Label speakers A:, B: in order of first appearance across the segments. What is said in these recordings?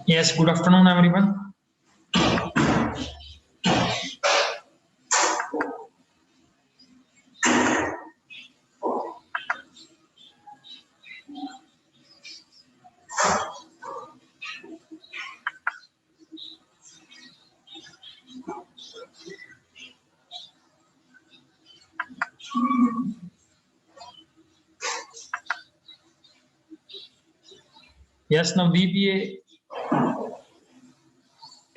A: Yes, good afternoon, everyone. Yes, Navdeep, ये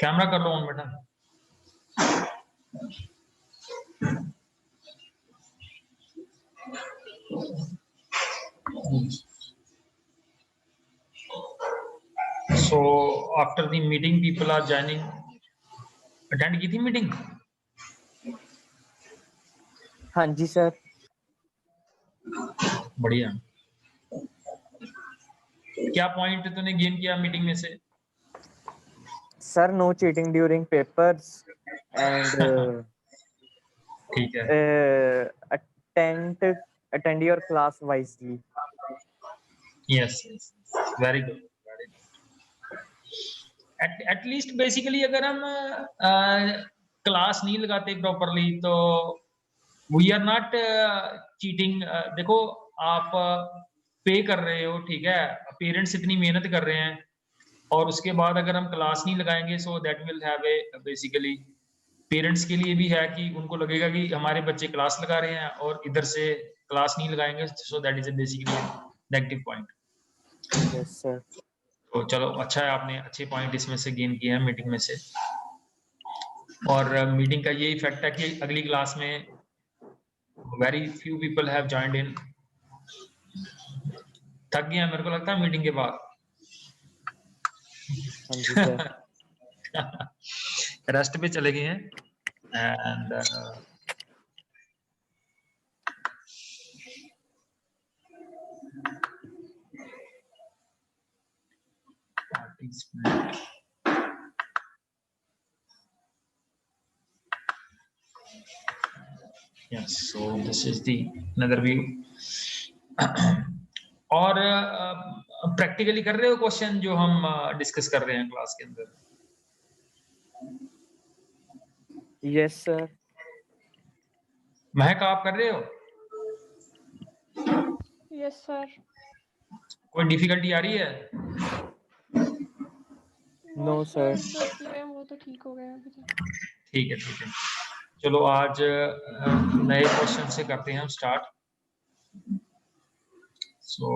A: camera कर लो on बेटा. So after the meeting, people are joining. Attend की थी meeting?
B: हाँ जी सर.
A: बढ़िया. क्या पॉइंट तूने गेन किया मीटिंग में से?
B: Sir no cheating during papers and
A: ठीक है.
B: attend your class wisely.
A: Yes, yes, very good, very good. At least basically अगर हम क्लास नहीं लगाते प्रॉपरली तो वी आर नॉट चीटिंग. देखो आप पे कर रहे हो, ठीक है, पेरेंट्स इतनी मेहनत कर रहे हैं और उसके बाद अगर हम क्लास नहीं लगाएंगे so that will have a basically parents के लिए भी है कि उनको लगेगा कि हमारे बच्चे क्लास लगा रहे हैं और इधर से क्लास नहीं लगाएंगे, सो that is a basically negative point.
B: Yes sir.
A: तो चलो अच्छा है, आपने अच्छे पॉइंट इसमें से गेन किए हैं मीटिंग में से. और मीटिंग का ये इफेक्ट है कि अगली क्लास में very few people have joined in. थक गए मेरे को लगता है मीटिंग के बाद.
B: हाँ जी सर.
A: रेस्ट पे चले गए हैं and yes, so this is the another view. और प्रैक्टिकली कर रहे हो क्वेश्चन जो हम डिस्कस कर रहे हैं क्लास के अंदर?
B: Yes sir.
A: महक आप कर रहे हो?
C: Yes sir.
A: कोई डिफिकल्टी आ रही है?
B: No sir.
C: वो तो ठीक हो गया अभी तक.
A: ठीक है, ठीक है. चलो आज नए क्वेश्चन से करते हैं हम start. So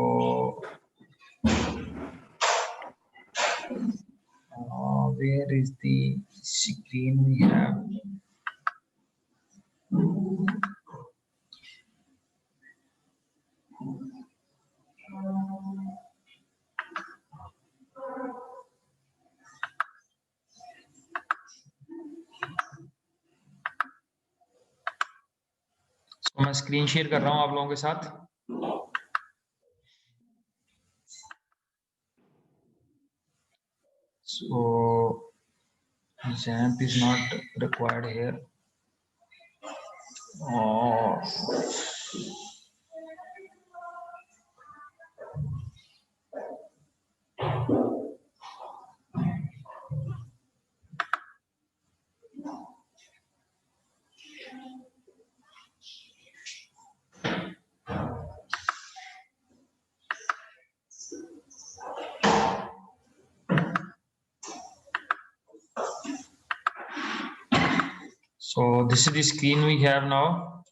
A: where is the screen we have? मैं स्क्रीन शेयर कर रहा हूं आप लोगों के साथ। So XAMPP is not required here. Oh. So this is the screen we have now.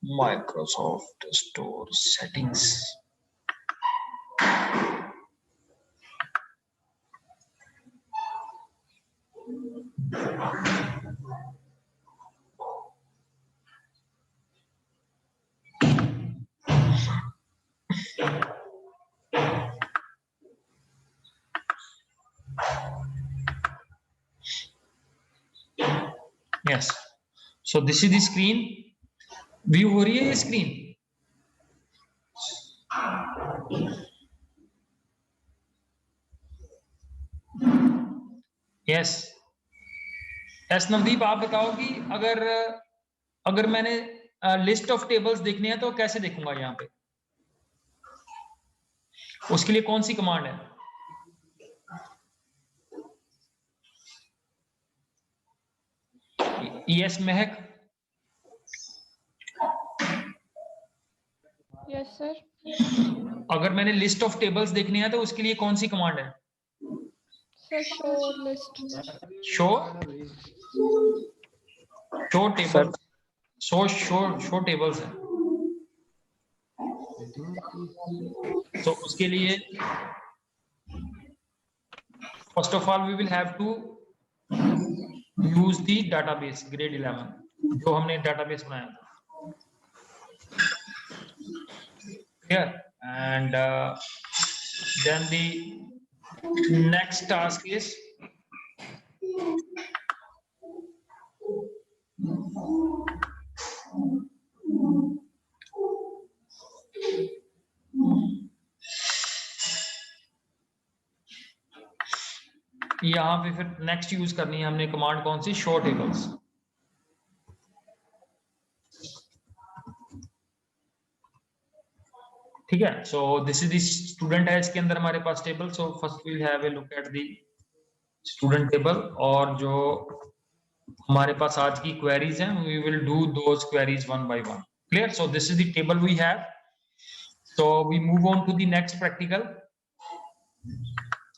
A: Microsoft Store settings. Yes. So this is the screen. View हो रही है ये screen? Yes. Yes, नवदीप आप बताओ कि अगर मैंने लिस्ट ऑफ टेबल्स देखने हैं तो कैसे देखूंगा यहाँ पे? उसके लिए कौन सी कमांड है? यस महक।
C: Yes sir.
A: अगर मैंने लिस्ट ऑफ टेबल्स देखने हैं तो उसके लिए कौन सी कमांड है?
C: Sir show list.
A: Show tables. Show tables है। तो उसके लिए first of all we will have to use the database grade 11 जो हमने डाटाबेस बनाया था। Here and then the next task is यहाँ पे फिर नेक्स्ट यूज करनी है हमने कमांड कौन सी? Show tables. ठीक है। So this is the student है, इसके अंदर हमारे पास table. So first we have a look at the student table और जो हमारे पास आज की क्वेरीज हैं we will do those queries one by one. Clear? So this is the table we have. So we move on to the next practical.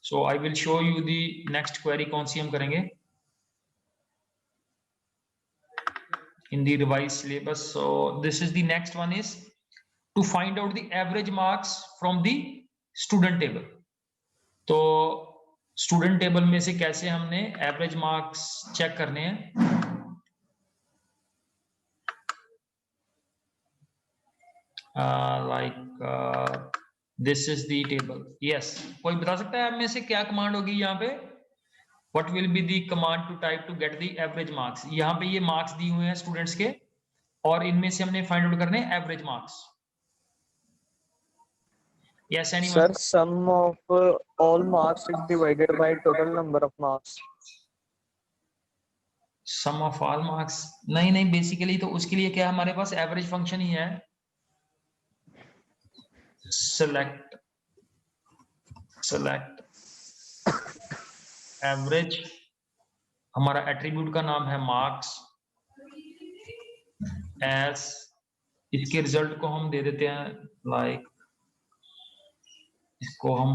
A: So I will show you the next query कौन सी हम करेंगे in the revise syllabus. So this is the next one is to find out the average marks from the student table। तो student table में से कैसे हमने average marks check करने हैं? Like this is the table. Yes, कोई बता सकता है आप में से क्या कमांड होगी यहाँ पे? What will be the command to type to get the average marks? यहाँ पे ये मार्क्स दिए हुए हैं स्टूडेंट्स के और इनमें से हमने फाइंड आउट करने हैं average marks. Yes, anyone?
B: Sir, sum of all marks is divided by total number of marks.
A: Sum of all marks? नहीं, बेसिकली तो उसके लिए क्या हमारे पास एवरेज फंक्शन ही है। select एवरेज, हमारा एट्रीब्यूट का नाम है मार्क्स एस, इसके रिजल्ट को हम दे देते हैं लाइक इसको हम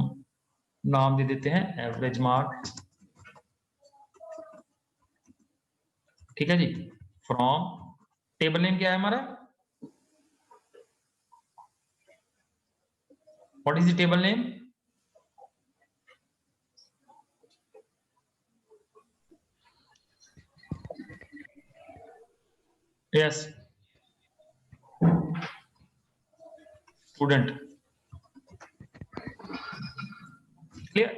A: नाम दे देते हैं एवरेज मार्क। ठीक है जी। फ्रॉम टेबल नेम क्या है हमारा? What is the table name? Yes, student। Clear?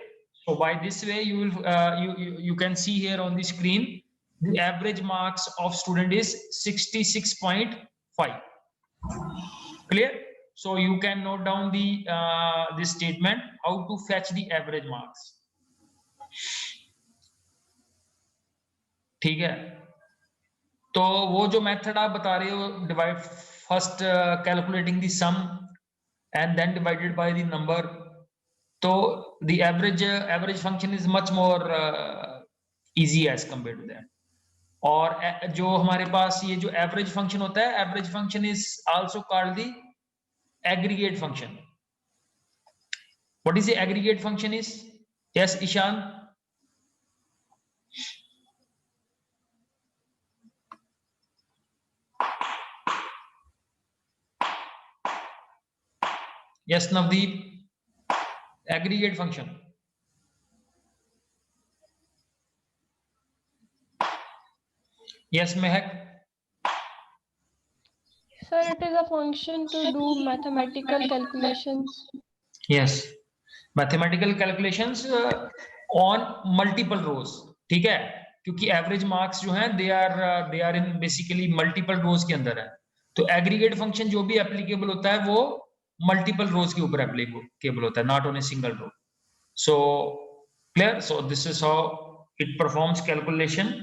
A: So by this way you will you can see here on the screen the average marks of student is 66.5. Clear? So you can note down the this statement, how to fetch the average marks. ठीक है, तो वो जो method आप बता रहे हो, divide first calculating the sum and then divided by the number, तो the average function is much more easy as compare to that. और जो हमारे पास ये जो एवरेज फंक्शन होता है, average function is also called the aggregate function. What is the aggregate function is? Yes Ishaan. Yes, Navdeep. Aggregate function. Yes, Mehak.
C: Sir, it is a function to do mathematical calculations.
A: Yes, mathematical calculations on multiple rows. ठीक है, क्योंकि average marks जो हैं they are in basically multiple rows के अंदर है. तो aggregate function जो भी एप्लीकेबल होता है वो मल्टीपल रोज के ऊपर एप्लीकेबल होता है, not on a single row. So clear? So this is how it performs calculation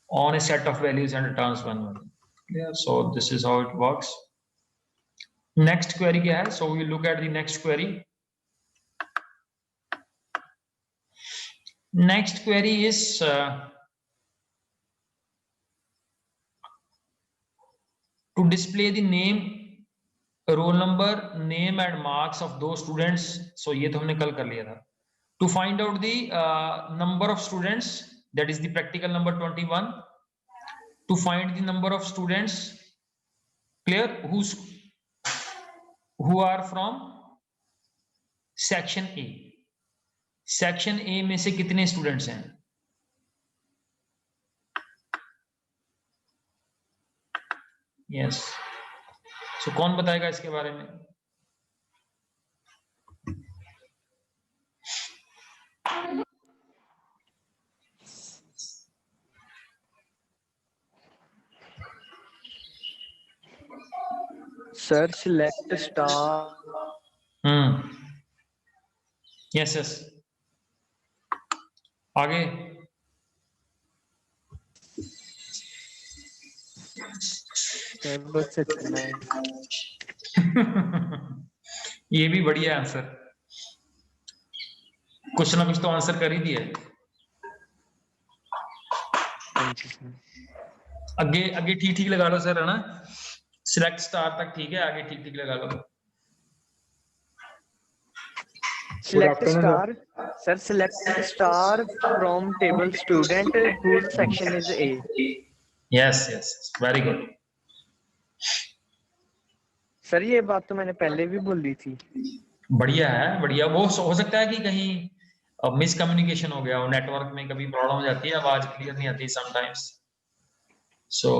A: on a set of values and returns one value. Clear? So this is how it works. Next query क्या है? So we look at the next query. Next query is to display the name, roll number, name and marks of those students. So ये तो हमने कल कर लिया था. To find out the number of students, that is the practical number 21. To find the number of students, clear, who are from section A. Section A में से कितने students हैं? Yes. So कौन बताएगा इसके बारे में?
B: Sir, select star.
A: Yes, yes. आगे.
B: Sir, बस इतना ही.
A: ये भी बढ़िया आंसर. कुछ ना कुछ तो आंसर कर ही दिया. आगे ठीक लगा लो सर, है ना? सिलेक्ट स्टार तक ठीक है, आगे ठीक लगा लो.
B: Select star. Sir, select star from table student whose section is A.
A: Yes, very good.
B: Sir ये बात तो मैंने पहले भी बोली थी.
A: बढ़िया है, बढ़िया. वो हो सकता है कि कहीं मिसकम्युनिकेशन हो गया हो, नेटवर्क में कभी प्रॉब्लम हो जाती है, आवाज क्लियर नहीं आती समटाइम्स. सो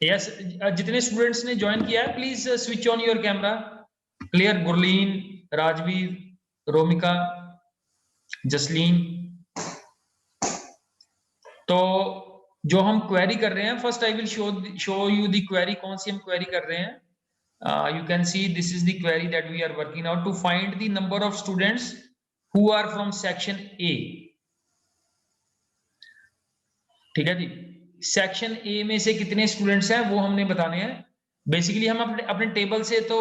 A: यस, जितने स्टूडेंट्स ने ज्वाइन किया है please switch on your camera. Clear? Gurleen, Rajveer, Romika, Jasleen. तो जो हम क्वेरी कर रहे हैं, first I will show you the query. कौन सी हम क्वेरी कर रहे हैं? You can see this is the query that we are working out to find the number of students who are from section A. ठीक है जी. Section A में से कितने स्टूडेंट्स हैं वो हमने बताने हैं. बेसिकली हम अपने टेबल से तो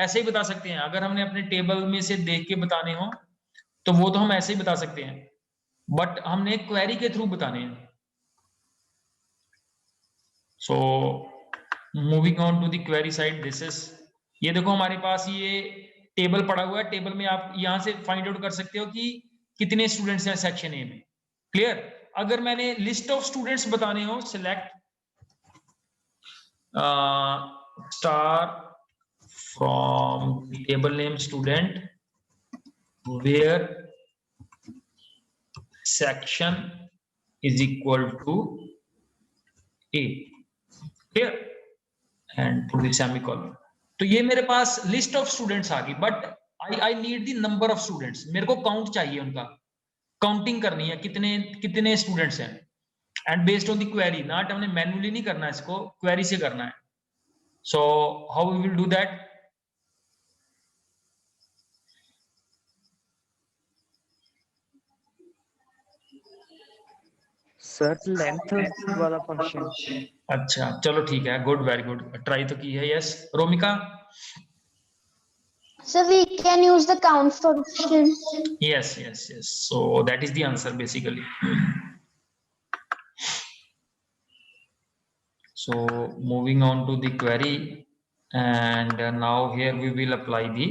A: ऐसे ही बता सकते हैं. अगर हमने अपने टेबल में से देख के बताने हो तो वो तो हम ऐसे ही बता सकते हैं, बट हमने क्वेरी के थ्रू बताने हैं. So moving on to the query side. This is, ये देखो हमारे पास ये टेबल पड़ा हुआ है. टेबल में आप यहां से फाइंड आउट कर सकते हो कि कितने स्टूडेंट्स हैं सेक्शन ए में. क्लियर? अगर मैंने लिस्ट ऑफ स्टूडेंट्स बताने हो, select star from table name student where section is equal to A. Clear? And to the semicolon. तो ये मेरे पास लिस्ट ऑफ स्टूडेंट्स आ गई, but I need the number of students. मेरे को काउंट चाहिए उनका. काउंटिंग करनी है कितने कितने स्टूडेंट्स हैं, and based on the query, not हमने मैन्युअली नहीं करना है, इसको क्वेरी से करना है. So how we will do that?
B: Sir length वाला फंक्शन.
A: अच्छा चलो ठीक है, गुड, वेरी गुड, ट्राई तो की है. Yes Romika?
D: So we can use the count function.
A: Yes, yes, yes. So that is the answer basically. So moving on to the query, and now here we will apply the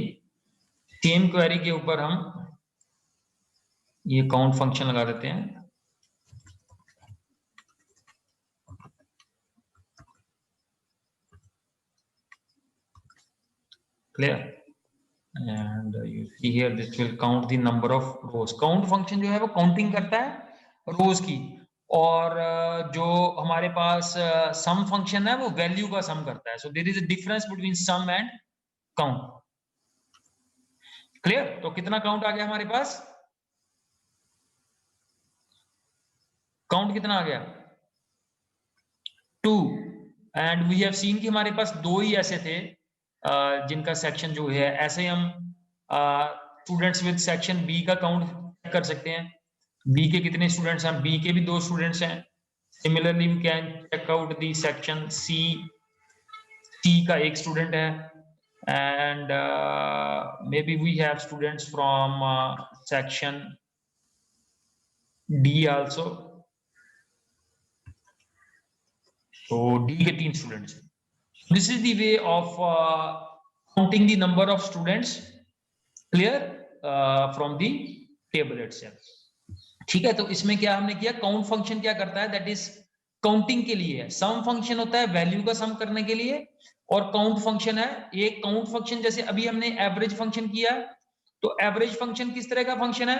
A: same query के ऊपर हम ये count function लगा देते हैं. Clear? And you see here this will count the number of rows. Count function जो है वो counting करता है rows की, और जो हमारे पास sum function है वो value का sum करता है. So there is a difference between sum and count. Clear? तो कितना count आ गया हमारे पास? Count कितना आ गया? 2. And we have seen कि हमारे पास दो ही ऐसे थे जिनका सेक्शन जो है, ऐसे हम स्टूडेंट्स विद सेक्शन बी का काउंट कर सकते हैं. बी के कितने स्टूडेंट्स हैं? बी के भी 2 स्टूडेंट्स हैं. Similarly we can check out the section C. C का एक स्टूडेंट है, and may be we have students from section D also. तो डी के 3 स्टूडेंट्स हैं. This is the way of counting the number of students. Clear? From the table itself. ठीक है, तो इसमें क्या हमने किया, count function क्या करता है, that is counting के लिए है. sum function होता है value का sum करने के लिए, और count function है. ये count function जैसे अभी हमने average function किया, तो average function किस तरह का function है?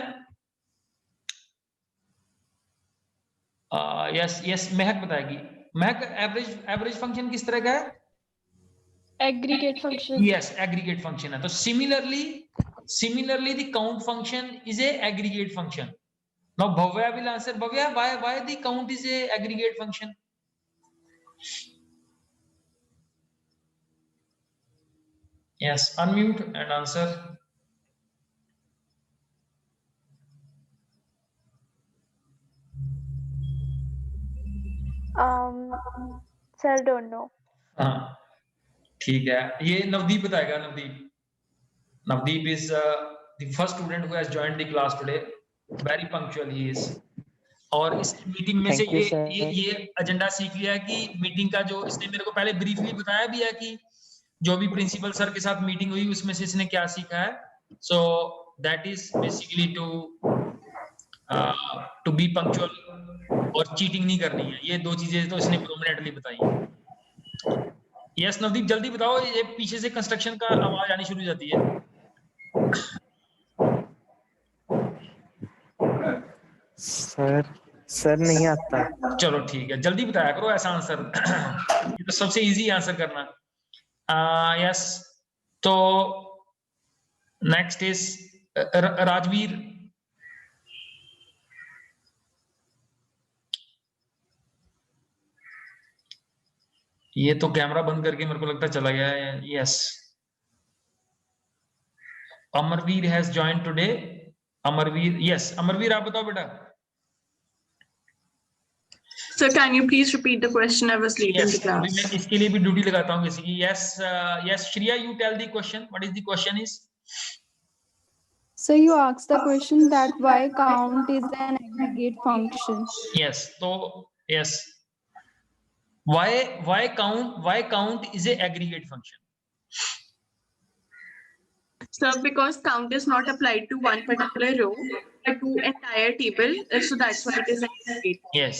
A: yes महक बताएगी. महक, average function किस तरह का है?
C: Aggregate function.
A: Yes, aggregate function है. तो similarly the count function is a aggregate function. Now Bhavya will answer. Bhavya, why the count is a aggregate function? Yes, unmute and answer.
D: Sir, don't know.
A: हाँ ठीक है, ये नवदीप बताएगा. Navdeep is the first student who has joined the class today. Very punctual he is. और इस meeting में से ये एजेंडा सीख लिया है कि मीटिंग का जो इसने मेरे को पहले ब्रीफली बताया भी है कि जो भी प्रिंसिपल सर के साथ मीटिंग हुई उसमें से इसने क्या सीखा है. So that is basically to be punctual और चीटिंग नहीं करनी है. ये 2 चीजें तो इसने प्रोमिनेंटली बताई है. यस नवदीप जल्दी बताओ, ये पीछे से कंस्ट्रक्शन का आवाज आनी शुरू हो जाती है.
B: सर नहीं आता.
A: चलो ठीक है, जल्दी बताया करो ऐसा आंसर. ये तो सबसे इजी आंसर करना. यस, तो नेक्स्ट इज राजवीर. ये तो कैमरा बंद करके मेरे को लगता चला गया है. Yes, Amarvir has joined today. Amarvir, yes Amarvir आप बताओ बेटा.
E: Sir, can you please repeat the question? I was late in the class.
A: मैं इसके लिए भी ड्यूटी लगाता हूँ किसी की. Yes Shreya, you tell the question. What is the question is?
F: So you asked the question that why count is an aggregate function.
A: Yes, so yes, why count is a aggregate function?
E: Sir, because count is not applied to one particular row, but to entire table, so that's why it is aggregate.
A: Yes.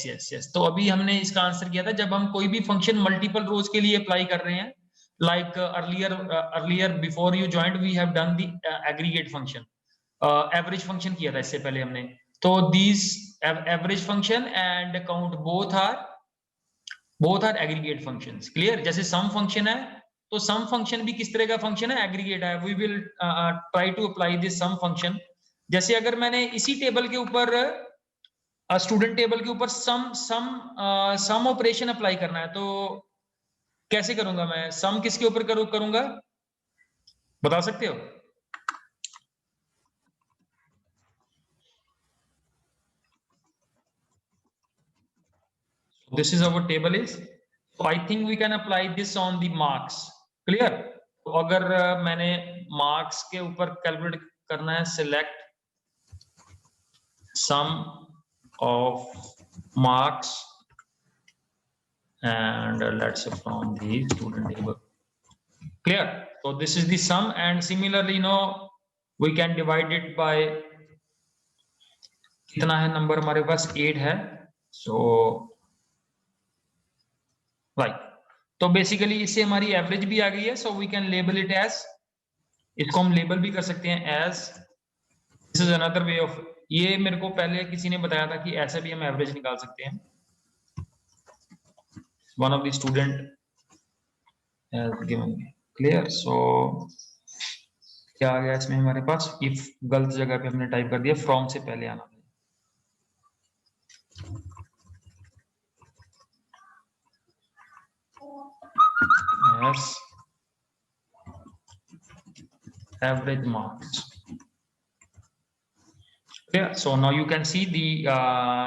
A: तो अभी हमने इसका answer किया था जब हम कोई भी फंक्शन मल्टीपल रोज के लिए अप्लाई कर रहे हैं. Like earlier before you joined, we have done the aggregate function. Average function किया था इससे पहले हमने. तो these average function and count both are aggregate functions. Clear? जैसे sum function है, तो sum function भी किस तरह का function है? Aggregate है. We will try to apply this sum function जैसे अगर मैंने इसी टेबल के ऊपर स्टूडेंट टेबल के ऊपर सम ऑपरेशन अप्लाई करना है, तो कैसे करूंगा मैं? सम किसके ऊपर करूंगा, बता सकते हो? This is our table is. So I think we can apply this on the marks. Clear? तो अगर मैंने marks के ऊपर कैलकुलेट करना है, select sum of marks and let's say from the student table. Clear? So this is the sum, and similarly, we can divide it by कितना है number हमारे पास 8 है. So right. तो बेसिकली इससे हमारी एवरेज भी आ गई है. So we can label it as, इसको हम लेबल भी कर सकते हैं as, this is another way of, ये मेरे को पहले किसी ने बताया था कि ऐसे भी हम एवरेज निकाल सकते हैं. One of the student has given me. Clear? So क्या आ गया इसमें हमारे पास? इफ गलत जगह पे हमने टाइप कर दिया, फ्रॉम से पहले आना. Yes. Average marks. Yeah. So now you can see the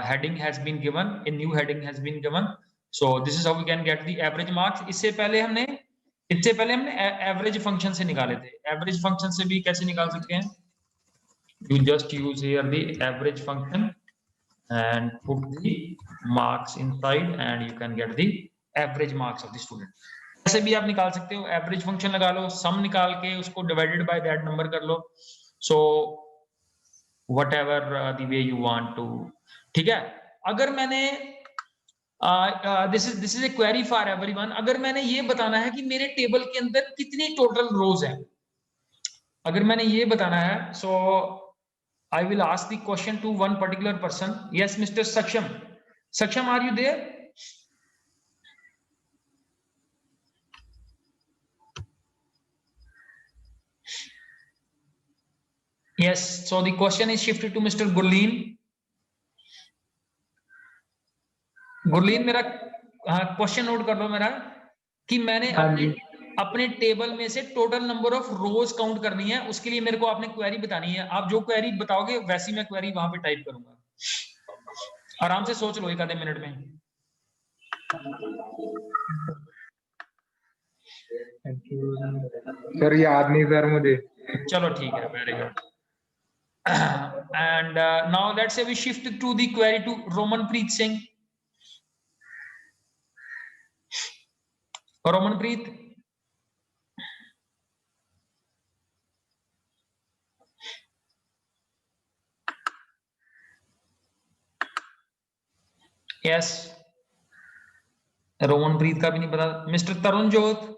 A: heading has been given. A new heading has been given. So this is how we can get the average marks. इससे पहले हमने average function से निकाले थे. Average function से भी कैसे निकाल सकते हैं? You just use here the average function and put the marks inside, and you can get the average marks of the student. ऐसे भी आप निकाल सकते हो. एवरेज फंक्शन लगा लो, सम निकाल के उसको डिवाइडेड बाय दैट नंबर कर लो. So whatever the way you want to. ठीक है? अगर मैंने this is a query for everyone. अगर मैंने ये बताना है कि मेरे टेबल के अंदर कितनी टोटल रोज है, अगर मैंने ये बताना है, so I will ask the question to one particular person. Yes mister Saksham. Saksham, are you there? Yes, so the question is shifted to Mr. Gurleen. Gurleen, मेरा क्वेश्चन नोट कर लो मेरा, कि मैंने अपने टेबल में से total number of rose count करनी है. उसके लिए मेरे को आपने क्वेरी बतानी है. आप जो क्वेरी बताओगे वैसी मैं क्वेरी वहां पे टाइप करूंगा. आराम से सोच लो 1 आधे मिनट में.
G: सर याद नहीं सर मुझे.
A: चलो ठीक है, very good. And now let's say we shift to the query to Romanpreet Singh. Romanpreet. Yes. Romanpreet का भी नहीं पता. Mr. Tarun Jodh.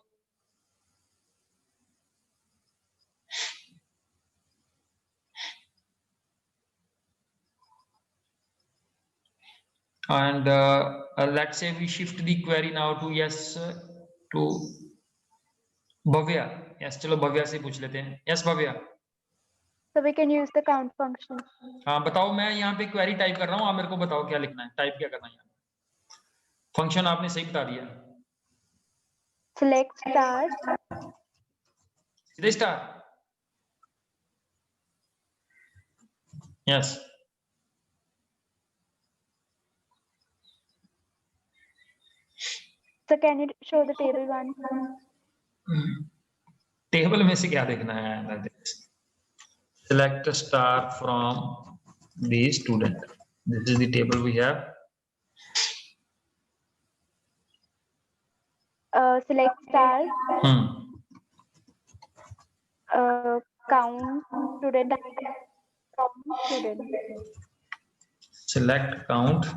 A: And let's say we shift the query now to to Bhavya. Yes, चलो भव्या से पूछ लेते हैं. Yes, Bhavya.
D: So we can use the count function.
A: हाँ बताओ, मैं यहाँ पे क्वेरी टाइप कर रहा हूँ, आप मेरे को बताओ क्या लिखना है, टाइप क्या करना है. फंक्शन आपने सही बता दिया.
D: Select star.
A: सीधे star. Yes.
D: So can you show the table one?
A: Table में से क्या देखना है? Select a star from the student. This is the table we have.
D: Select star. Count student.
A: Select count.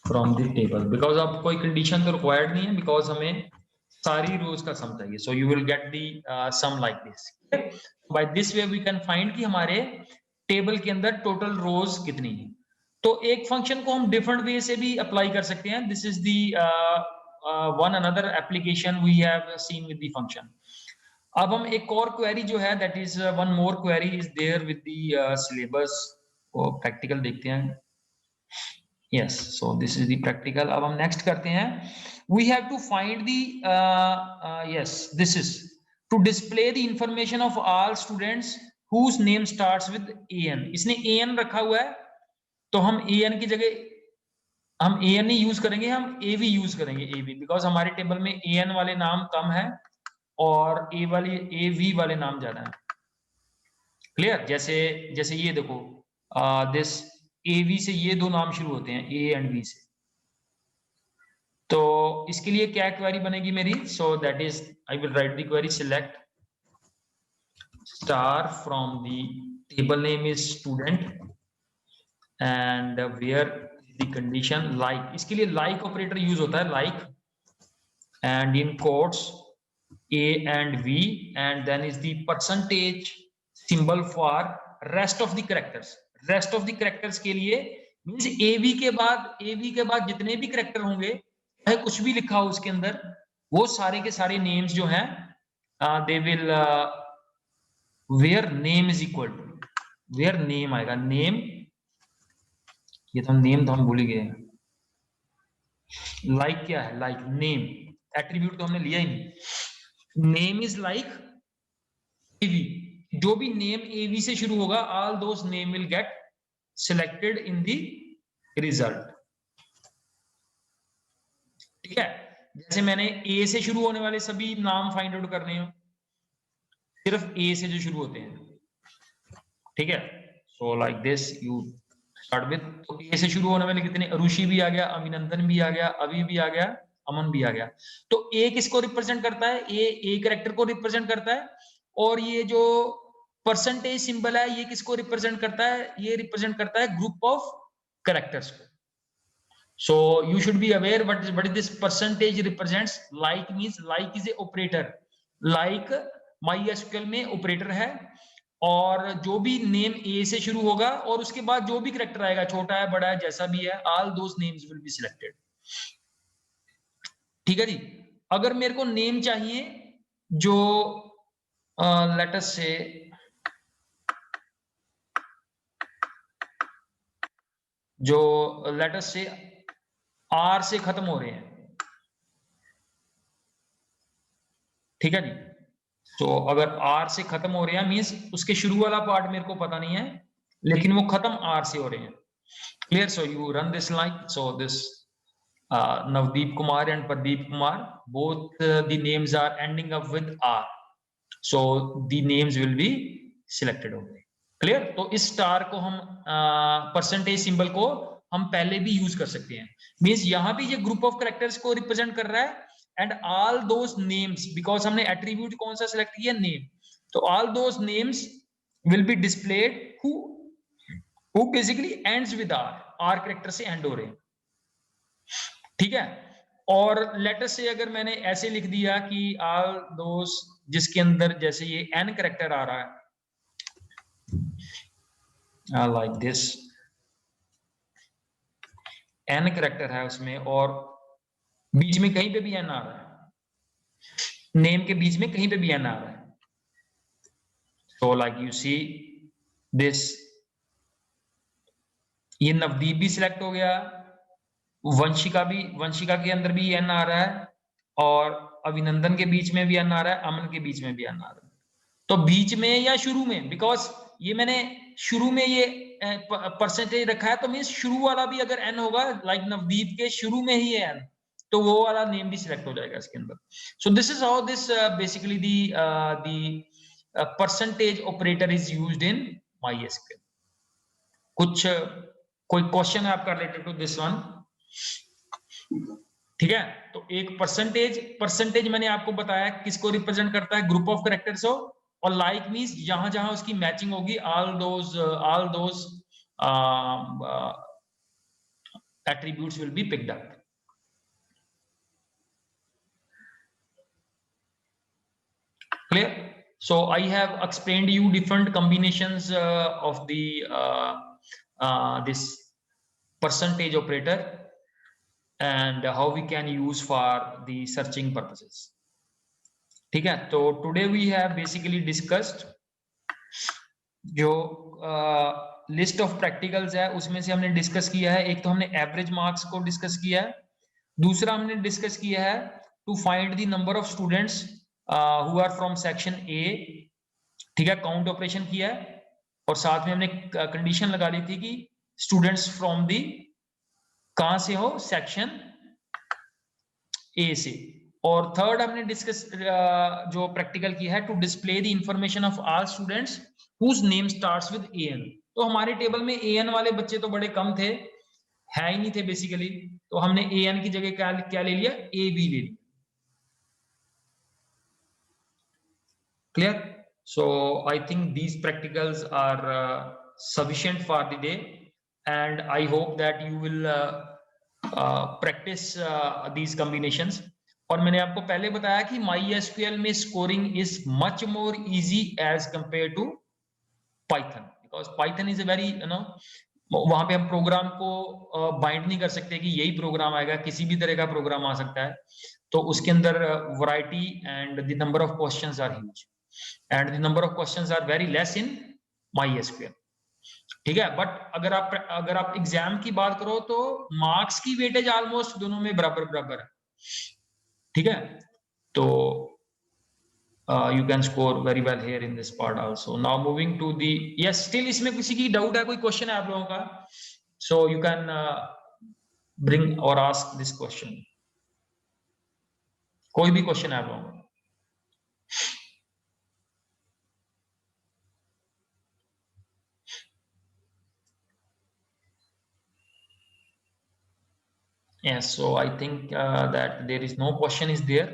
A: From the table, because अब कोई condition तो required नहीं है, बिकॉज हमें सारी रोज का सम चाहिए. So you will get the sum like this. By this way we can find कि हमारे टेबल के अंदर टोटल रोज कितनी है. तो एक फंक्शन को हम डिफरेंट वे से भी अप्लाई कर सकते हैं. This is the one another application we have seen with the function. अब हम एक और क्वेरी जो है that is one more query is there with the syllabus को practical देखते हैं. Yes, so this is the practical. अब हम next करते हैं. We have to find the yes, this is to display the information of all students whose name starts with AN. इसने AN रखा हुआ है, तो हम AN की जगह हम AN नहीं यूज करेंगे, हम AV यूज करेंगे. AV बिकॉज हमारे टेबल में AN वाले नाम कम है और AV वाले नाम ज्यादा है. क्लियर? जैसे ये देखो, दिस AV से ये दो नाम शुरू होते हैं, A एंड B से. तो इसके लिए क्या क्वेरी बनेगी मेरी? So that is I will write the query select star from the table name is student and where the condition like. इसके लिए लाइक ऑपरेटर यूज होता है, like and in quotes A and V and then is the percentage symbol for rest of the characters. Rest of the characters के लिए means AV के बाद जितने भी कैरेक्टर होंगे, चाहे कुछ भी लिखा हो उसके अंदर, वो सारे के सारे नेम्स जो हैं they will where name is equal to where name आएगा. नेम, ये तो नेम तो हम भूल ही गए. लाइक क्या है? लाइक नेम एट्रीब्यूट तो हमने लिया ही नहीं. Name is like AV. जो भी नेम AV से शुरू होगा, all those name will get selected in the result. ठीक है? जैसे मैंने A से शुरू होने वाले सभी नाम फाइंड आउट करने हैं, सिर्फ A से जो शुरू होते हैं. ठीक है? So like this you start with. तो A से शुरू होने वाले कितने? अरुषि भी आ गया, अभिनंदन भी आ गया, अभी भी आ गया, अमन भी आ गया. तो A किसको रिप्रेजेंट करता है? A कैरेक्टर को रिप्रेजेंट करता है. और ये जो परसेंटेज सिंबल है, ये किसको रिप्रेजेंट करता है? ये रिप्रेजेंट करता है ग्रुप ऑफ कैरेक्टर्स को. So you should be aware what is this percentage represents. Like means like is a operator. Like MySQL में ऑपरेटर है, और जो भी नेम A से शुरू होगा और उसके बाद जो भी कैरेक्टर आएगा, छोटा है बड़ा है जैसा भी है, all those names will be selected. ठीक है जी? अगर मेरे को नेम चाहिए जो लेट अस से जो लेट अस से R से खत्म हो रहे हैं. ठीक है जी? तो अगर R से खत्म हो रहे हैं मींस उसके शुरू वाला पार्ट मेरे को पता नहीं है, लेकिन वो खत्म R से हो रहे हैं. Clear? So you run this like so this Navdeep Kumar and Pradeep Kumar, both the names are ending up with R, so the names will be selected over. Clear? तो इस स्टार को हम percentage symbol को हम पहले भी use कर सकते हैं. मींस यहाँ भी ये ग्रुप ऑफ कैरेक्टर्स को रिप्रेजेंट कर रहा है, and all those names, because हमने एट्रीब्यूट कौन सा सिलेक्ट किया? नेम. तो all those names will be displayed who basically ends with R character से एंड हो रहे हैं. ठीक है? और लेटर से अगर मैंने ऐसे लिख दिया कि ऑल दोस जिसके अंदर जैसे ये N कैरेक्टर आ रहा है, लाइक दिस N कैरेक्टर है उसमें, और बीच में कहीं पे भी N आ रहा है, नेम के बीच में कहीं पे भी N आ रहा है. So like you see this, ये नवदीप भी सिलेक्ट हो गया, वंशिका के अंदर भी N आ रहा है, और अभिनंदन के बीच में भी N आ रहा है, अमन के बीच में भी N आ रहा है. तो बीच में या शुरू में, बिकॉज ये मैंने शुरू में ये परसेंटेज रखा है, तो मींस शुरू वाला भी अगर N होगा, लाइक नवदीप के शुरू में ही है N, तो वो वाला नेम भी सिलेक्ट हो जाएगा इसके अंदर. सो this is how this basically the percentage operator is used in MySQL. कोई क्वेश्चन है आपका रिलेटेड टू दिस वन? ठीक है? तो एक परसेंटेज मैंने आपको बताया किसको रिप्रेजेंट करता है? ग्रुप ऑफ कैरेक्टर्स हो. और लाइक मींस जहां जहां उसकी मैचिंग होगी, all those attributes will be picked up. Clear? So I have explained you different combinations of the this percentage operator, and how we can use for the searching purposes. ठीक है, तो today we have basically discussed जो list of practicals है उसमें से हमने discuss किया है, एक तो हमने एवरेज मार्क्स को डिस्कस किया है, दूसरा हमने डिस्कस किया है to find the number of students who are from section A, ठीक है, काउंट ऑपरेशन किया है, और साथ में हमने कंडीशन लगा ली थी कि स्टूडेंट्स फ्रॉम दी कहां से हो, सेक्शन ए से। और थर्ड हमने डिस्कस जो प्रैक्टिकल किया है to display the information of all students whose name starts with N. तो हमारे टेबल में एन वाले बच्चे तो बड़े कम थे, है ही नहीं थे बेसिकली, तो हमने एन की जगह क्या ले लिया, ए बी ले लिया। Clear? So I think these practicals are sufficient for the day, and I hope that you will practice these combinations. और मैंने आपको पहले बताया कि MySQL में scoring is much more easy as compare to Python, because Python is a very वहां पे हम प्रोग्राम को बाइंड नहीं कर सकते कि यही प्रोग्राम आएगा, किसी भी तरह का प्रोग्राम आ सकता है, तो उसके अंदर variety and the number of questions are huge and the number of questions are very less in MySQL, ठीक है। बट अगर आप एग्जाम की बात करो तो मार्क्स की वेटेज ऑलमोस्ट दोनों में बराबर है, ठीक है। तो you can score very well here in this part also. Now moving to the, yes, still इसमें किसी की डाउट है, कोई क्वेश्चन है आप लोगों का, so you can bring or ask this question. कोई भी क्वेश्चन है आप लोगों का? Yes, so I think that there is no question is there.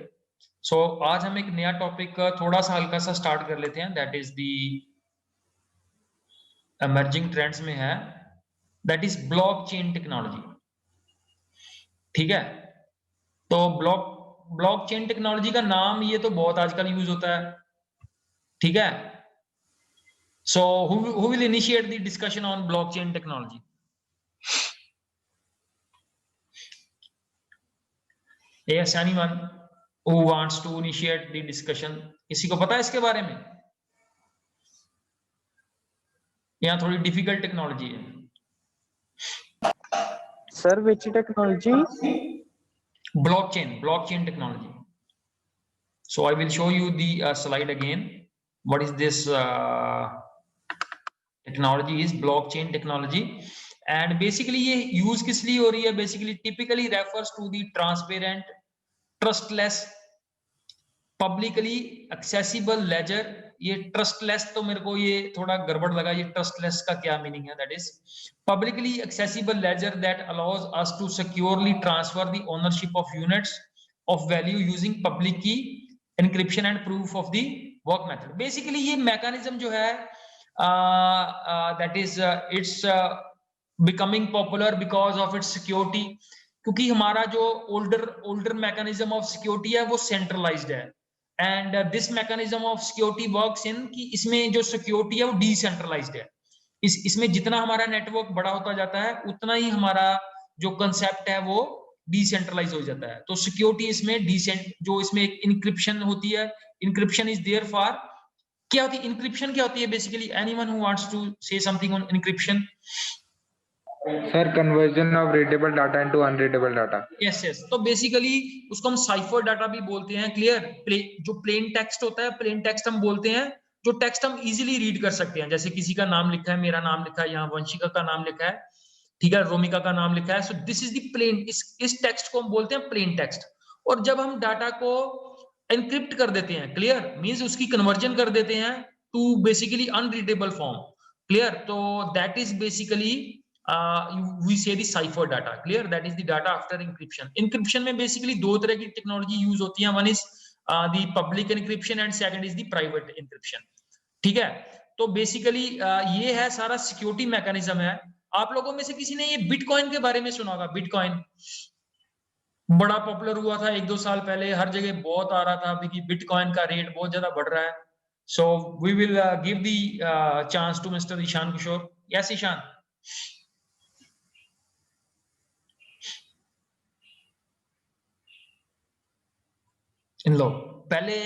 A: So आज हम एक नया टॉपिक थोड़ा सा हल्का सा स्टार्ट कर लेते हैं, that is the emerging trends में है, दैट इज ब्लॉकचेन टेक्नोलॉजी, ठीक है। तो ब्लॉकचेन टेक्नोलॉजी का नाम ये तो बहुत आजकल यूज होता है, ठीक है। So who will initiate the discussion on blockchain technology? Yes, anyone who wants to initiate the discussion? किसी को पता है इसके बारे में? यहाँ थोड़ी डिफिकल्ट टेक्नोलॉजी है।
B: Sir which technology?
A: Blockchain technology. So I will show you the slide again. What is this technology? Is blockchain technology, and basically ये यूज किस लिए हो रही है? Basically typically refers to the transparent, trustless, publicly accessible ledger. ये trustless तो मेरे को ये थोड़ा गड़बड़ लगा, ये ट्रस्टलेस का क्या मीनिंग है? That is publicly accessible ledger that allows us to securely transfer the ownership of units of value using public key encryption and proof of the work method. Basically ये मैकेनिज्म जो है that is it's becoming popular because of its security, क्योंकि हमारा जो older mechanism of security है वो centralised है, and this mechanism of security works in कि इसमें जो सिक्योरिटी है वो डिसेंट्रलाइज्ड है। इसमें जितना हमारा नेटवर्क बड़ा होता जाता है उतना ही हमारा जो कंसेप्ट है वो डिसेंट्रलाइज हो जाता है। तो सिक्योरिटी इसमें जो इसमें इंक्रिप्शन होती है, इंक्रिप्शन इज देयर फॉर, क्या होती है इंक्रिप्शन, क्या होती है basically? Anyone who wants to say something on encryption?
G: Sir conversion of readable data into unreadable data.
A: Yes, तो बेसिकली उसको हम साइफर डाटा भी बोलते हैं। क्लियर? जो प्लेन टेक्स्ट होता है, प्लेन टेक्स्ट हम बोलते हैं जो टेक्स्ट हम इजीली रीड कर सकते हैं, जैसे किसी का नाम लिखा है, मेरा नाम लिखा है, यहाँ वंशिका का नाम लिखा है, ठीक है, रोमिका का नाम लिखा है। So this is the plain, इस टेक्स्ट को हम बोलते हैं प्लेन टेक्स्ट। और जब हम डाटा को एनक्रिप्ट कर देते हैं, क्लियर, मींस उसकी कन्वर्जन कर देते हैं to basically unreadable form, clear, तो that is basically we say the cipher data, clear, that is the data after encryption में basically दो तरह की टेक्नोलॉजी यूज होती है, one is the public encryption and second is the private encryption, ठीक है। तो बेसिकली ये है सारा सिक्योरिटी मैकेनिज्म है। आप लोगों में से किसी ने ये बिटकॉइन के बारे में सुना होगा? बिटकॉइन बड़ा पॉपुलर हुआ था 1-2 साल पहले, हर जगह बहुत आ रहा था अभी कि बिटकॉइन का रेट बहुत ज्यादा बढ़ रहा है। So we will give the chance to mister Ishan Kishore. Yes Ishan. इन लो, पहले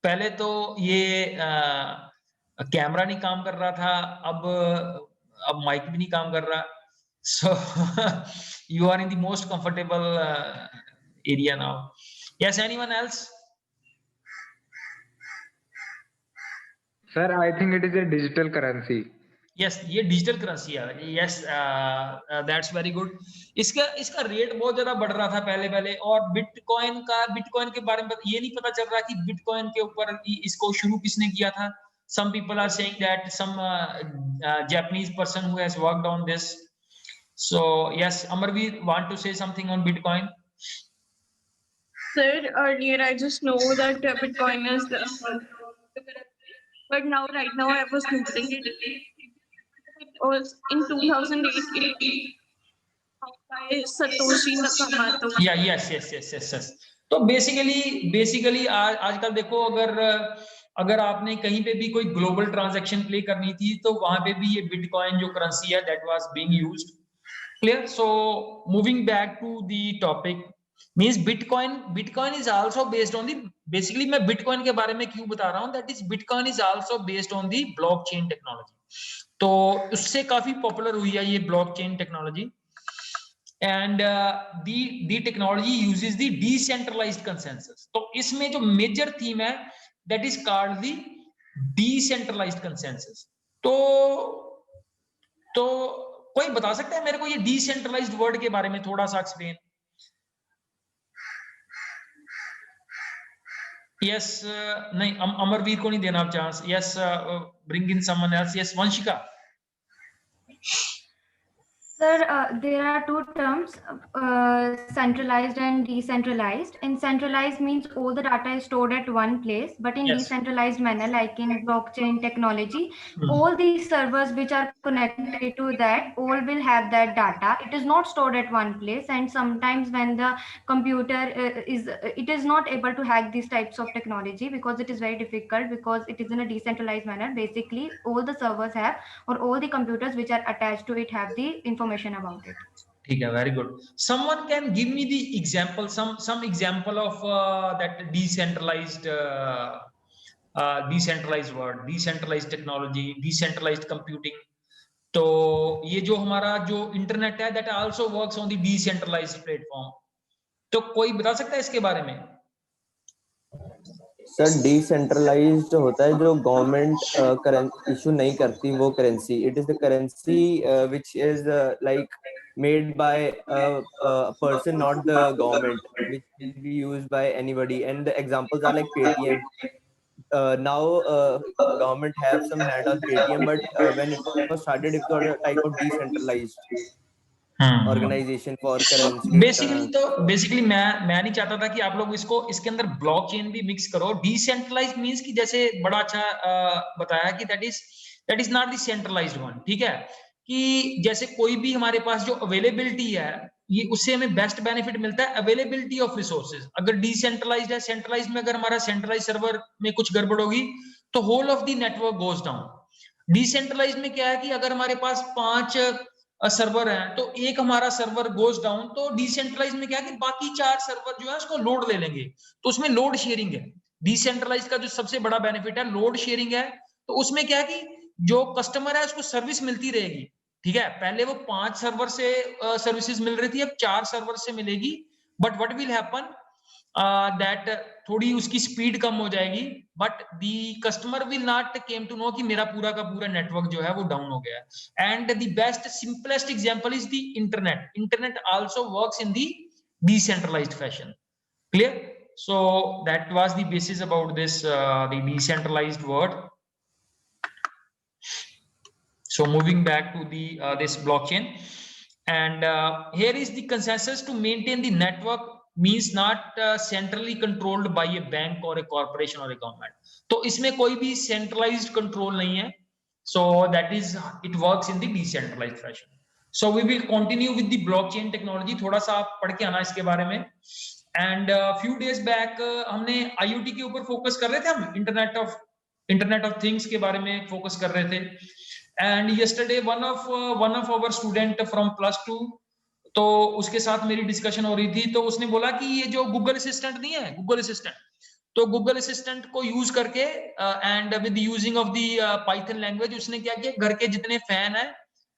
A: पहले तो ये कैमरा नहीं काम कर रहा था, अब माइक भी नहीं काम कर रहा, so you are in the most comfortable area now. Yes, anyone else?
G: Sir, I think it is a digital currency.
A: Yes, ये डिजिटल करेंसी है। Yes, that's very good. इसका रेट बहुत ज्यादा बढ़ रहा था पहले और बिटकॉइन के बारे में ये नहीं पता चल रहा कि बिटकॉइन के ऊपर इसको शुरू किसने किया था। Some people are saying that some Japanese person who has worked on this. So yes, Amarveer want to say something on bitcoin?
E: Sir, earlier I just know that Bitcoin is the but now right now I was googling it. It was in 2008 by Satoshi Nakamoto.
A: या yes. तो basically आजकल देखो, अगर आपने कहीं पे भी कोई ग्लोबल ट्रांजैक्शन प्ले करनी थी तो वहां पे भी ये बिटकॉइन जो करेंसी है that was being used. Clear? So moving back to the topic, means bitcoin is also based on the, basically मैं बिटकॉइन के बारे में क्यों बता रहा हूं, that is bitcoin is also based on the blockchain technology. तो उससे काफी पॉपुलर हुई है ये blockchain technology. And the technology uses the decentralized consensus. तो इसमें जो मेजर थीम है that is called the decentralized consensus. तो कोई बता सकता है मेरे को ये decentralized word के बारे में थोड़ा सा एक्सप्लेन? यस, नहीं, अमरवीर को नहीं देना आप chance. Yes, bring in someone else. Yes, Vanshika.
H: Sir, there are two terms, centralized and decentralized. In centralized means all the data is stored at one place, but in
A: Yes.
H: decentralized manner, like in blockchain technology, all these servers which are connected to that, all will have that data. It is not stored at one place, and sometimes when the computer it is not able to hack these types of technology because it is very difficult, because it is in a decentralized manner. Basically, all the servers have, or all the computers which are attached to it have the information about it.
A: ठीक है, very good. Someone can give me the example, some example of that decentralized word, decentralized technology, decentralized computing. तो ये जो हमारा जो internet है that also works on the decentralized platform. तो कोई बता सकता है इसके बारे में?
I: सर, डिसेंट्रलाइज्ड होता है जो गवर्नमेंट इशू नहीं करती वो currency. It is the currency which is like made by a person, not the government, which will be used by anybody. And the examples are like Paytm. Now government have some hand on Paytm, but when it was started, it was a type of decentralized organization for currency.
A: Basically मैं नहीं चाहता था कि आप लोग इसके अंदर blockchain भी मिक्स करो। डिसेंट्रलाइज्ड मींस कि जैसे बड़ा अच्छा बताया कि that is not the centralised one. ठीक है, कि जैसे कोई भी हमारे पास जो अवेलेबिलिटी है, ये उससे हमें बेस्ट बेनिफिट मिलता है अवेलेबिलिटी ऑफ रिसोर्सेज। अगर डिसेंट्रलाइज्ड है, सेंट्रलाइज्ड में अगर हमारा सेंट्रलाइज्ड सर्वर में कुछ गड़बड़ होगी तो whole of the network goes down. Decentralised में क्या है कि अगर हमारे पास 5 सर्वर है तो एक हमारा सर्वर गोज डाउन, तो डिसेंट्रलाइज में क्या है कि बाकी 4 सर्वर जो है उसको लोड ले लेंगे, तो उसमें लोड शेयरिंग है। डिसेंट्रलाइज का जो सबसे बड़ा बेनिफिट है लोड शेयरिंग है। तो उसमें क्या है कि जो कस्टमर है उसको सर्विस मिलती रहेगी। ठीक है, पहले वो 5 सर्वर से सर्विसेज मिल रही थी, अब 4 सर्वर से मिलेगी। But what will happen that थोड़ी उसकी स्पीड कम हो जाएगी, but the customer will not came to know कि मेरा पूरा का पूरा नेटवर्क जो है वो डाउन हो गया है। And the best simplest example is the internet also works in the decentralised fashion. Clear? So that was the basis about this the decentralised word. So moving back to the this blockchain, and here is the consensus to maintain the network means not centrally controlled by a bank or a corporation or a government. तो इसमें कोई भी centralized control नहीं है, so that is it works in the decentralized fashion. So we will continue with the blockchain technology. थोड़ा सा आप पढ़ के आना इसके बारे में। and few days back हमने IoT के ऊपर फोकस कर रहे थे, हम इंटरनेट ऑफ थिंग्स के बारे में फोकस कर रहे थे। And yesterday one of our student from +2 तो उसके साथ मेरी डिस्कशन हो रही थी, तो उसने बोला कि ये जो गूगल असिस्टेंट नहीं है, गूगल असिस्टेंट, तो गूगल असिस्टेंट को यूज करके and with using of the Python language उसने क्या किया, घर के जितने फैन है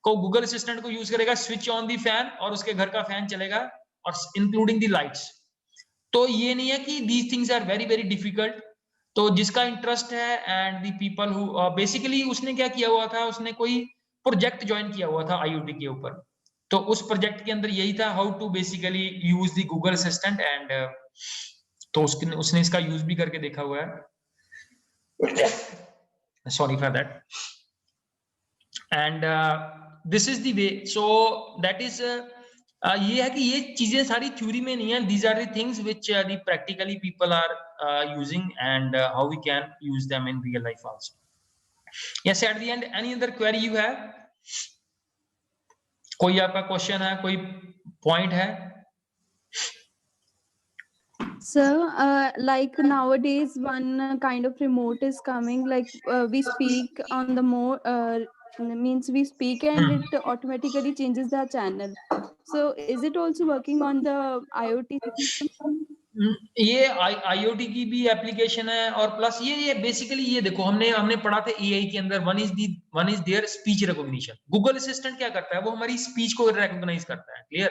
A: को गूगल असिस्टेंट को यूज करेगा, स्विच ऑन दी फैन और उसके घर का फैन चलेगा, और इंक्लूडिंग दी लाइट्स। तो ये नहीं है कि these things are very very difficult. तो जिसका इंटरेस्ट है and the people who basically, उसने क्या किया हुआ था, उसने कोई प्रोजेक्ट ज्वाइन किया हुआ था IoT के ऊपर। तो उस प्रोजेक्ट के अंदर यही था, how to basically use the Google Assistant, and तो उसने इसका यूज भी करके देखा हुआ है, sorry for that, and this is the way. So that is ये है कि ये चीजें सारी थ्योरी में नहीं है, these are the things which the practically people are using, and how we can use them in real life also. Yes, at the end any other query you have? कोई आपका क्वेश्चन है, कोई point है?
F: So, like nowadays, one kind of remote is coming. Like we speak on the more means we speak and it automatically changes the channel. So, is it also working on the IoT system?
A: ये IoT की भी application है, और plus ये basically ये देखो, हमने पढ़ा था AI के अंदर, one is there speech recognition. Google assistant क्या करता है, वो हमारी स्पीच को रिकॉग्नाइज करता है, clear.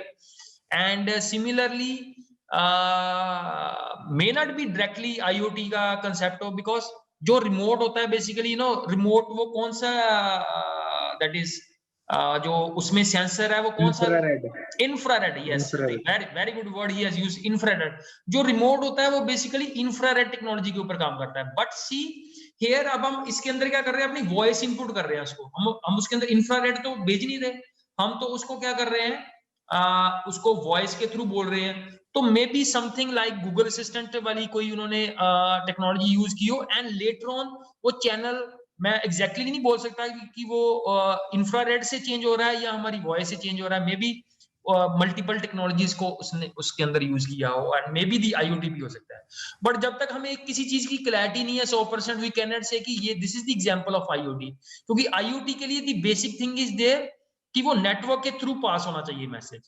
A: And similarly may not be directly IoT का कंसेप्ट हो, बिकॉज जो रिमोट होता है बेसिकली रिमोट वो कौन सा दैट इज जो उसमें सेंसर है वो कौन सा? Infrared. Yes, very good word he has used, infrared. जो रिमोट होता है वो बेसिकली इंफ्रारेड टेक्नोलॉजी के ऊपर काम करता है। बट सी हियर, अब हम इसके अंदर क्या कर रहे हैं, अपनी वॉइस इनपुट कर रहे हैं उसको, हम उसके अंदर इंफ्रारेड तो भेज नहीं रहे, हम तो उसको क्या कर रहे हैं, उसको वॉइस के थ्रू बोल रहे हैं। तो may be something like Google assistant वाली कोई उन्होंने टेक्नोलॉजी यूज की हो, एंड लेटर ऑन वो चैनल, मैं एग्जैक्टली नहीं बोल सकता कि वो इंफ्रारेड से चेंज हो रहा है या हमारी वॉइस से चेंज हो रहा है। मे बी मल्टीपल टेक्नोलॉजीज को उसने उसके अंदर यूज किया हो, and may be the IoT भी हो सकता है। बट जब तक हमें किसी चीज की क्लैरिटी नहीं है 100%, वी कैन नॉट से कि ये this is the example of IoT, क्योंकि IoT के लिए the basic thing is there कि वो नेटवर्क के थ्रू पास होना चाहिए मैसेज।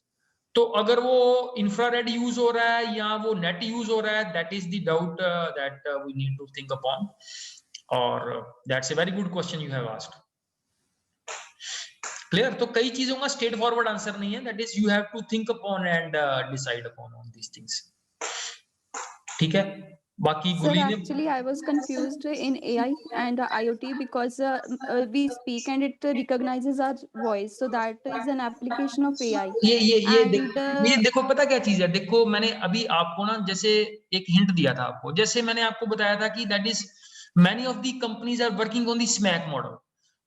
A: तो अगर वो इंफ्रारेड यूज हो रहा है या वो नेट यूज हो रहा है, that is the doubt that we need to think upon, और that's a very good question you have asked. Clear? तो कई चीजों का स्ट्रेट फॉरवर्ड आंसर नहीं है, that is you have to think upon and decide upon on these things. ठीक है, बाकी
F: Sir,
A: गुली ने
F: actually, I was confused in AI and IoT because we speak and it recognizes our voice. So that is an application of AI.
A: ये देखो पता क्या चीज है, देखो मैंने अभी आपको ना जैसे एक हिंट दिया था आपको, जैसे मैंने आपको बताया था कि that is many of the companies are working on the SMAC model.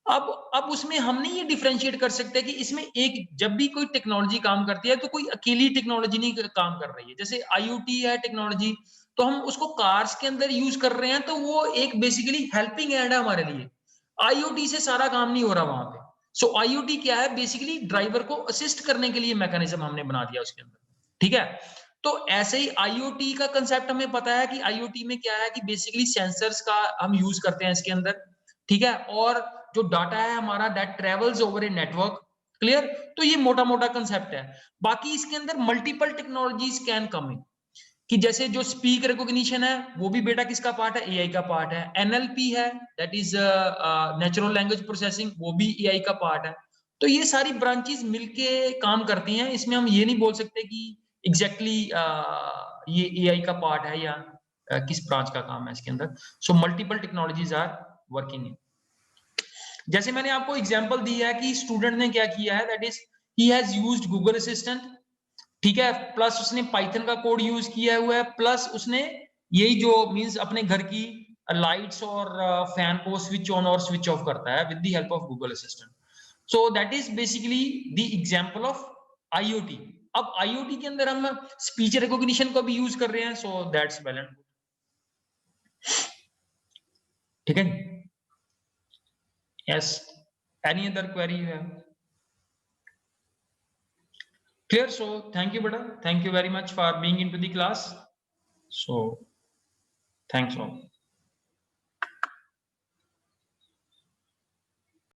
A: अब उसमें हम नहीं ये डिफरेंशिएट कर सकते कि इसमें एक जब भी कोई टेक्नोलॉजी काम करती है तो कोई अकेली टेक्नोलॉजी नहीं काम कर रही है। जैसे IoT है टेक्नोलॉजी, तो हम उसको कार्स के अंदर यूज कर रहे हैं, तो वो एक बेसिकली हेल्पिंग हैंड है हमारे लिए। IoT से सारा काम नहीं हो रहा वहां पे। सो IoT क्या है, बेसिकली ड्राइवर को असिस्ट करने के लिए मैकेनिज्म हमने बना दिया उसके अंदर, ठीक है। तो ऐसे ही IoT का कंसेप्ट हमें पता है कि IoT में क्या है कि बेसिकली सेंसर्स का हम यूज करते हैं इसके अंदर, ठीक है, और जो डाटा है हमारा that travels over a network, clear. तो ये मोटा मोटा कंसेप्ट है। बाकी इसके अंदर मल्टीपल टेक्नोलॉजीज कैन कम इन, कि जैसे जो स्पीक रिकॉग्निशन है वो भी बेटा किसका पार्ट है, AI का पार्ट है। NLP है, that is natural language processing, वो भी AI का पार्ट है। तो ये सारी ब्रांचेस मिलके काम करती हैं, इसमें हम ये नहीं बोल सकते कि एग्जैक्टली ये AI का पार्ट है या किस ब्रांच का काम है इसके अंदर। So multiple technologies are working in. जैसे मैंने आपको एग्जांपल दिया है कि स्टूडेंट ने क्या किया है, that is he has used Google assistant, ठीक है, प्लस उसने पाइथन का कोड यूज किया हुआ है, प्लस उसने यही जो मींस अपने घर की लाइट्स और फैन को स्विच ऑन और स्विच ऑफ करता है with the help of Google assistant. So that is basically the example of IoT। अब IoT के अंदर हम स्पीच रिकॉग्निशन को भी यूज कर रहे हैं, so that's well and good, ठीक है। Yes, any other query you have? Clear? So thank you beta, thank you very much for being into the class. So thanks all.